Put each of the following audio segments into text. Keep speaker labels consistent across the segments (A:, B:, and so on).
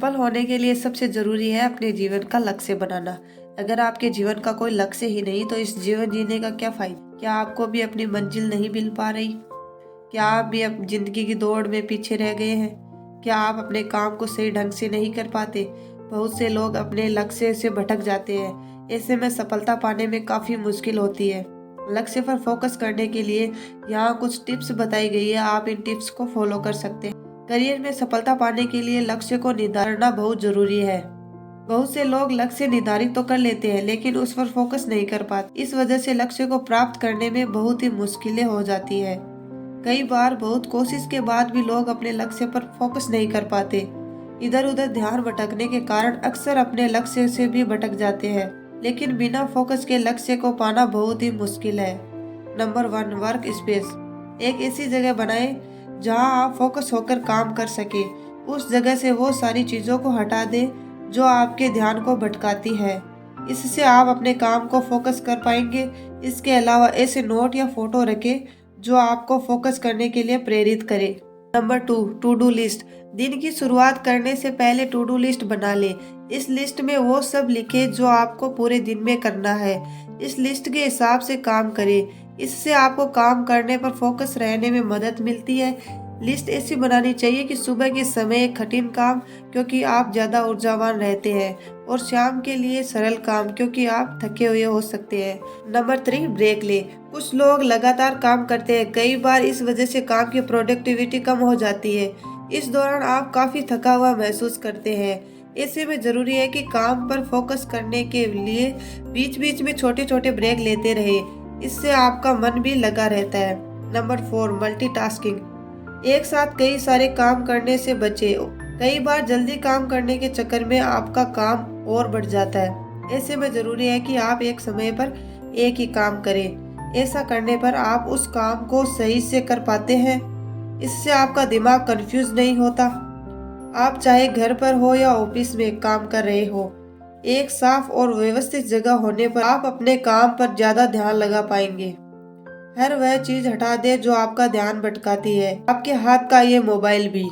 A: सफल होने के लिए सबसे जरूरी है अपने जीवन का लक्ष्य बनाना। अगर आपके जीवन का कोई लक्ष्य ही नहीं तो इस जीवन जीने का क्या फायदा। क्या आपको भी अपनी मंजिल नहीं मिल पा रही? क्या आप भी अब जिंदगी की दौड़ में पीछे रह गए हैं? क्या आप अपने काम को सही ढंग से नहीं कर पाते? बहुत से लोग अपने लक्ष्य से भटक जाते हैं। ऐसे में सफलता पाने में काफी मुश्किल होती है। लक्ष्य पर फोकस करने के लिए यहाँ कुछ टिप्स बताई गई है, आप इन टिप्स को फॉलो कर सकते हैं। करियर में सफलता पाने के लिए लक्ष्य को निर्धारित करना बहुत जरूरी है। बहुत से लोग लक्ष्य निर्धारित तो कर लेते हैं लेकिन उस पर फोकस नहीं कर पाते। इस वजह से लक्ष्य को प्राप्त करने में बहुत ही मुश्किलें हो जाती है। कई बार बहुत कोशिश के बाद भी लोग अपने लक्ष्य पर फोकस नहीं कर पाते। इधर उधर ध्यान भटकने के कारण अक्सर अपने लक्ष्य से भी भटक जाते हैं। लेकिन बिना फोकस के लक्ष्य को पाना बहुत ही मुश्किल है। Number 1, work space. एक ऐसी जगह बनाएं जहां आप फोकस होकर काम कर सके। उस जगह से वो सारी चीजों को हटा दें जो आपके ध्यान को भटकाती है। इससे आप अपने काम को फोकस कर पाएंगे। इसके अलावा ऐसे नोट या फोटो रखें जो आपको फोकस करने के लिए प्रेरित करे। Number 2, to do list. दिन की शुरुआत करने से पहले टू डू लिस्ट बना ले। इस लिस्ट में वो सब लिखे जो आपको पूरे दिन में करना है। इस लिस्ट के हिसाब से काम करें। इससे आपको काम करने पर फोकस रहने में मदद मिलती है। लिस्ट ऐसी बनानी चाहिए कि सुबह के समय कठिन काम क्योंकि आप ज्यादा ऊर्जावान रहते हैं और शाम के लिए सरल काम क्योंकि आप थके हुए हो सकते हैं। नंबर 3, ब्रेक ले। कुछ लोग लगातार काम करते हैं, कई बार इस वजह से काम की प्रोडक्टिविटी कम हो जाती है। इस दौरान आप काफी थका हुआ महसूस करते हैं। ऐसे में जरूरी है कि काम पर फोकस करने के लिए बीच बीच में छोटे छोटे ब्रेक लेते रहे। इससे आपका मन भी लगा रहता है। Number 4, multitasking. एक साथ कई सारे काम करने से बचे। कई बार जल्दी काम करने के चक्कर में आपका काम और बढ़ जाता है। ऐसे में जरूरी है कि आप एक समय पर एक ही काम करें। ऐसा करने पर आप उस काम को सही से कर पाते हैं। इससे आपका दिमाग कंफ्यूज नहीं होता। आप चाहे घर पर हो या ऑफिस में काम कर रहे हो, एक साफ और व्यवस्थित जगह होने पर आप अपने काम पर ज्यादा ध्यान लगा पाएंगे। हर वह चीज हटा दे जो आपका ध्यान भटकाती है, आपके हाथ का ये मोबाइल भी।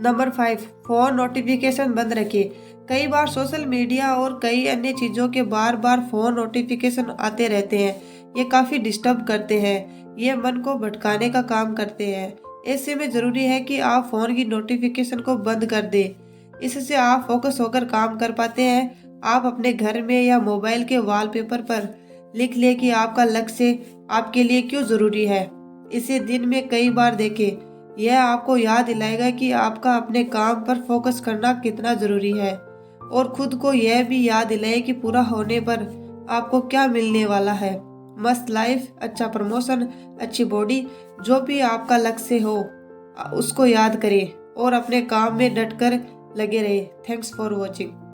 A: नंबर 5, फोन नोटिफिकेशन बंद रखें। कई बार सोशल मीडिया और कई अन्य चीजों के बार बार फोन नोटिफिकेशन आते रहते हैं। ये काफी डिस्टर्ब करते हैं। ये मन को भटकाने का काम करते हैं। ऐसे में जरूरी है कि आप फोन की नोटिफिकेशन को बंद कर दें। इससे आप फोकस होकर काम कर पाते हैं। आप अपने घर में या मोबाइल के वॉलपेपर पर लिख ले कि आपका लक्ष्य आपके लिए क्यों जरूरी है। इसे दिन में कई बार देखें। यह आपको याद दिलाएगा कि आपका अपने काम पर फोकस करना कितना जरूरी है और खुद को यह भी याद दिलाए कि पूरा होने पर आपको क्या मिलने वाला है। मस्त लाइफ, अच्छा प्रमोशन, अच्छी बॉडी, जो भी आपका लक्ष्य हो उसको याद करें और अपने काम में डटकर लगे रहे। Thanks for watching.